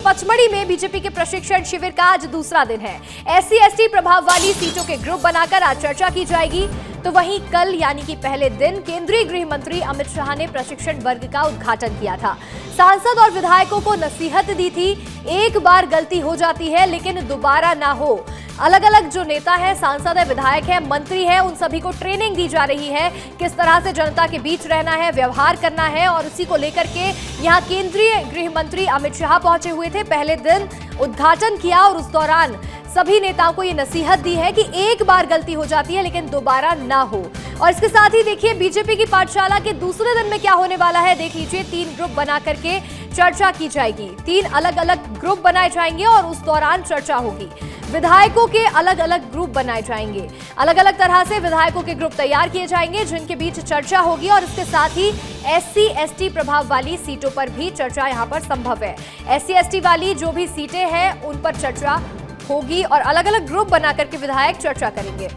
पचमढ़ी में बीजेपी के प्रशिक्षण शिविर का आज दूसरा दिन है। एससी एसटी प्रभाव वाली सीटों के ग्रुप बनाकर आज चर्चा की जाएगी। तो वहीं कल यानी कि पहले दिन केंद्रीय गृह मंत्री अमित शाह ने प्रशिक्षण वर्ग का उद्घाटन किया था। सांसद और विधायकों को नसीहत दी थी, एक बार गलती हो जाती है लेकिन दोबारा ना हो। अलग अलग जो नेता है, सांसद है, विधायक है, मंत्री है, उन सभी को ट्रेनिंग दी जा रही है किस तरह से जनता के बीच रहना है, व्यवहार करना है। और उसी को लेकर के यहाँ केंद्रीय गृह मंत्री अमित शाह पहुंचे हुए थे। पहले दिन उद्घाटन किया और उस दौरान सभी नेताओं को ये नसीहत दी है कि एक बार गलती हो जाती है लेकिन दोबारा ना हो। और इसके साथ ही देखिए बीजेपी की पाठशाला के दूसरे दिन में क्या होने वाला है, देख लीजिए। 3 ग्रुप बना करके चर्चा की जाएगी। 3 अलग अलग ग्रुप बनाए जाएंगे और उस दौरान चर्चा होगी। विधायकों के अलग अलग ग्रुप बनाए जाएंगे, अलग अलग तरह से विधायकों के ग्रुप तैयार किए जाएंगे जिनके बीच चर्चा होगी। और इसके साथ ही एससी एसटी प्रभाव वाली सीटों पर भी चर्चा यहां पर संभव है। एससी एसटी वाली जो भी सीटें हैं उन पर चर्चा होगी और अलग अलग ग्रुप बनाकर के विधायक चर्चा करेंगे।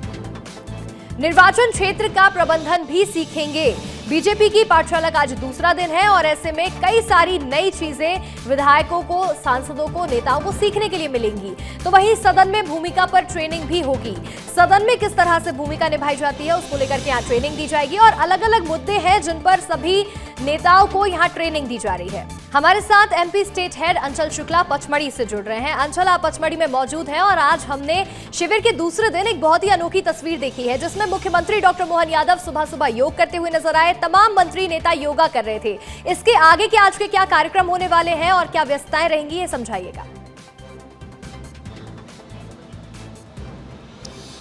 निर्वाचन क्षेत्र का प्रबंधन भी सीखेंगे। बीजेपी की पाठशाला का आज दूसरा दिन है और ऐसे में कई सारी नई चीजें विधायकों को, सांसदों को, नेताओं को सीखने के लिए मिलेंगी। तो वहीं सदन में भूमिका पर ट्रेनिंग भी होगी। सदन में किस तरह से भूमिका निभाई जाती है उसको लेकर के यहाँ ट्रेनिंग दी जाएगी और अलग अलग मुद्दे हैं जिन पर सभी नेताओं को यहाँ ट्रेनिंग दी जा रही है। हमारे साथ एमपी स्टेट हेड अंचल शुक्ला पचमढ़ी से जुड़ रहे हैं। अंचल, आप पचमढ़ी में मौजूद हैं और आज हमने शिविर के दूसरे दिन एक बहुत ही अनोखी तस्वीर देखी है जिसमें मुख्यमंत्री डॉक्टर मोहन यादव सुबह सुबह योग करते हुए नजर आए। तमाम मंत्री नेता योगा कर रहे थे। इसके आगे के आज के क्या कार्यक्रम होने वाले हैं और क्या व्यस्तताएं रहेंगी, ये समझाइएगा।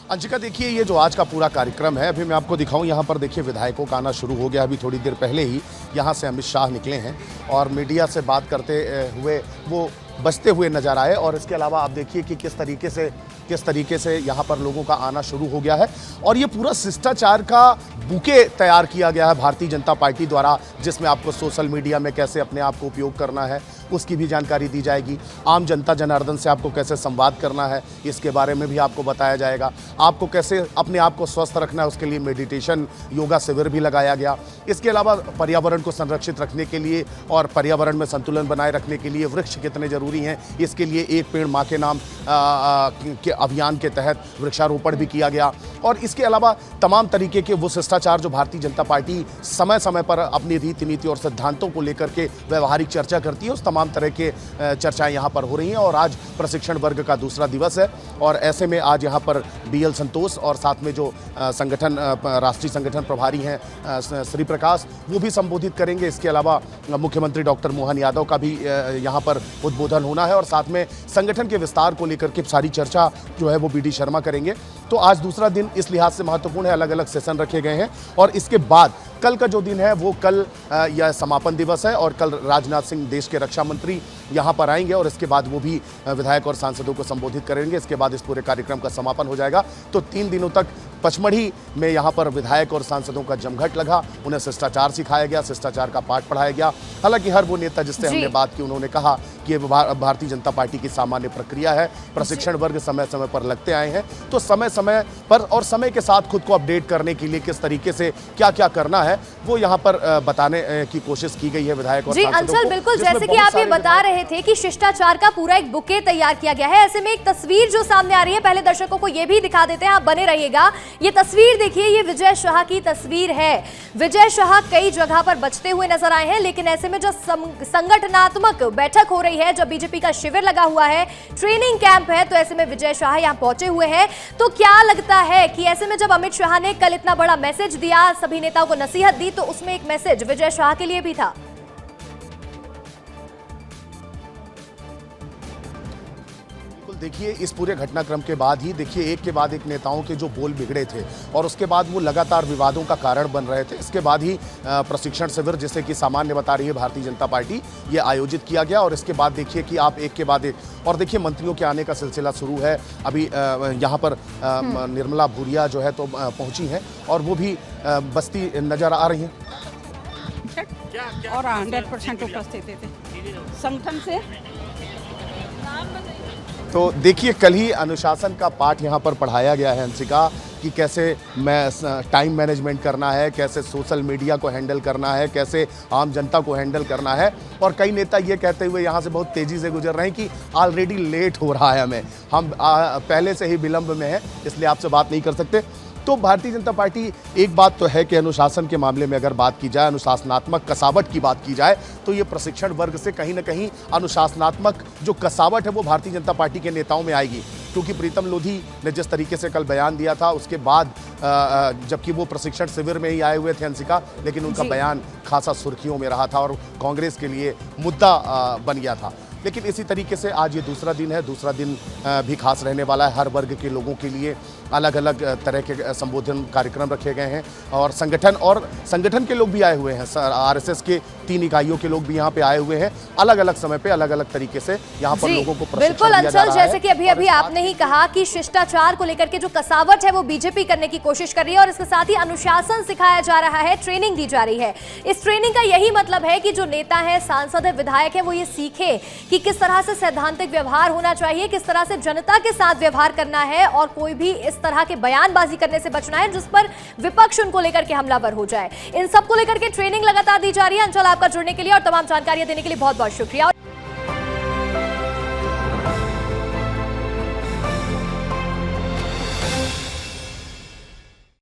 अंशिका, देखिए ये जो आज का पूरा कार्यक्रम है, अभी मैं आपको दिखाऊं, यहाँ पर देखिए विधायकों का आना शुरू हो गया। अभी थोड़ी देर पहले ही यहाँ से अमित शाह निकले हैं और मीडिया से बात करते हुए वो बचते हुए नजर आए। और इसके अलावा आप देखिए कि किस तरीके से यहाँ पर लोगों का आना शुरू हो गया है। और ये पूरा शिष्टाचार का बुके तैयार किया गया है भारतीय जनता पार्टी द्वारा, जिसमें आपको सोशल मीडिया में कैसे अपने आप को उपयोग करना है उसकी भी जानकारी दी जाएगी। आम जनता जनार्दन से आपको कैसे संवाद करना है इसके बारे में भी आपको बताया जाएगा। आपको कैसे अपने आप को स्वस्थ रखना है उसके लिए मेडिटेशन, योगा शिविर भी लगाया गया। इसके अलावा पर्यावरण को संरक्षित रखने के लिए और पर्यावरण में संतुलन बनाए रखने के लिए वृक्ष कितने जरूरी हैं, इसके लिए एक पेड़ माँ के नाम के अभियान के तहत वृक्षारोपण भी किया गया। और इसके अलावा तमाम तरीके के वो शिष्टाचार जो भारतीय जनता पार्टी समय समय पर अपनी रीति नीति और सिद्धांतों को लेकर के व्यवहारिक चर्चा करती है, उस तमाम तरह के चर्चाएं यहाँ पर हो रही हैं। और आज प्रशिक्षण वर्ग का दूसरा दिवस है और ऐसे में आज यहाँ पर बीएल संतोष और साथ में जो संगठन राष्ट्रीय संगठन प्रभारी हैं श्री प्रकाश, वो भी संबोधित करेंगे। इसके अलावा मुख्यमंत्री डॉक्टर मोहन यादव का भी यहाँ पर उद्बोधन होना है और साथ में संगठन के विस्तार को लेकर के सारी चर्चा जो है वो बीडी शर्मा करेंगे। तो आज दूसरा दिन इस लिहाज से महत्वपूर्ण है, अलग अलग सेशन रखे गए हैं। और इसके बाद कल का जो दिन है वो कल यह समापन दिवस है और कल राजनाथ सिंह देश के रक्षा मंत्री यहाँ पर आएंगे और इसके बाद वो भी विधायक और सांसदों को संबोधित करेंगे। इसके बाद इस पूरे कार्यक्रम का समापन हो जाएगा। तो 3 दिनों तक पचमढ़ी में यहाँ पर विधायक और सांसदों का जमघट लगा, उन्हें शिष्टाचार सिखाया गया, शिष्टाचार का पाठ पढ़ाया गया। हालांकि हर वो नेता जिससे हमने बात की उन्होंने कहा कि ये भारतीय जनता पार्टी की सामान्य प्रक्रिया है, प्रशिक्षण वर्ग समय समय पर लगते आए हैं। तो समय समय पर और समय के साथ खुद को अपडेट करने के लिए किस तरीके से क्या क्या करना है वो यहाँ पर बताने की कोशिश की गई है विधायक और सांसदों को। अंचल, बिल्कुल जैसे कि आप ये बता रहे थे कि शिष्टाचार का पूरा एक बुके तैयार किया गया है। ऐसे में एक तस्वीर जो सामने आ रही है, पहले दर्शकों को ये भी दिखा देते हैं, आप बने रहिएगा। ये तस्वीर देखिए, ये विजय शाह की तस्वीर है। विजय शाह कई जगह पर बचते हुए नजर आए हैं, लेकिन ऐसे में जो संगठनात्मक बैठक हो रही है, जब बीजेपी का शिविर लगा हुआ है, ट्रेनिंग कैंप है, तो ऐसे में विजय शाह यहाँ पहुंचे हुए हैं। तो क्या लगता है कि ऐसे में जब अमित शाह ने कल इतना बड़ा मैसेज दिया, सभी नेताओं को नसीहत दी, तो उसमें एक मैसेज विजय शाह के लिए भी था? देखिए इस पूरे घटनाक्रम के बाद ही देखिए एक के बाद एक नेताओं के जो बोल बिगड़े थे और उसके बाद वो लगातार विवादों का कारण बन रहे थे। इसके बाद ही प्रशिक्षण शिविर, जिसे कि सामान्य बता रही है भारतीय जनता पार्टी, ये आयोजित किया गया। और इसके बाद देखिए कि आप एक के बाद एक, और देखिए मंत्रियों के आने का सिलसिला शुरू है। अभी यहाँ पर निर्मला भूरिया जो है तो पहुँची हैं और वो भी बस्ती नजर आ रही हैं और 100% उपस्थित थे संगठन से। तो देखिए कल ही अनुशासन का पाठ यहाँ पर पढ़ाया गया है अंशिका, कि कैसे टाइम मैनेजमेंट करना है, कैसे सोशल मीडिया को हैंडल करना है, कैसे आम जनता को हैंडल करना है। और कई नेता ये कहते हुए यहाँ से बहुत तेज़ी से गुजर रहे हैं कि ऑलरेडी लेट हो रहा है, हम पहले से ही विलंब में हैं, इसलिए आपसे बात नहीं कर सकते। तो भारतीय जनता पार्टी, एक बात तो है कि अनुशासन के मामले में अगर बात की जाए, अनुशासनात्मक कसावट की बात की जाए, तो ये प्रशिक्षण वर्ग से कहीं ना कहीं अनुशासनात्मक जो कसावट है वो भारतीय जनता पार्टी के नेताओं में आएगी। क्योंकि प्रीतम लोधी ने जिस तरीके से कल बयान दिया था, उसके बाद जबकि वो प्रशिक्षण शिविर में ही आए हुए थे अंशिका, लेकिन उनका बयान खासा सुर्खियों में रहा था और कांग्रेस के लिए मुद्दा बन गया था। लेकिन इसी तरीके से आज ये दूसरा दिन है, दूसरा दिन भी खास रहने वाला है। हर वर्ग के लोगों के लिए अलग अलग तरह के संबोधन कार्यक्रम रखे गए हैं और संगठन के लोग भी आए हुए हैं। आरएसएस के 3 इकाइयों के लोग भी यहाँ पे आए हुए हैं। अलग अलग समय पे अलग अलग तरीके से यहाँ पर लोगों को प्रशिक्षण बिल्कुल दिया जा अंचल, रहा है। जैसे कि अभी आपने ही कहा कि शिष्टाचार को लेकर के जो कसावट है वो बीजेपी करने की कोशिश कर रही है और इसके साथ ही अनुशासन सिखाया जा रहा है, ट्रेनिंग दी जा रही है। इस ट्रेनिंग का यही मतलब है कि जो नेता है, सांसद है, विधायक है, वो ये सीखे कि किस तरह से सैद्धांतिक व्यवहार होना चाहिए, किस तरह से जनता के साथ व्यवहार करना है और कोई भी इस तरह के बयानबाजी करने से बचना है जिस पर विपक्ष उनको लेकर के हमलावर हो जाए। इन सब को लेकर के ट्रेनिंग लगातार दी जा रही है। अंचल, आपका जुड़ने के लिए और तमाम जानकारियां देने के लिए बहुत बहुत शुक्रिया।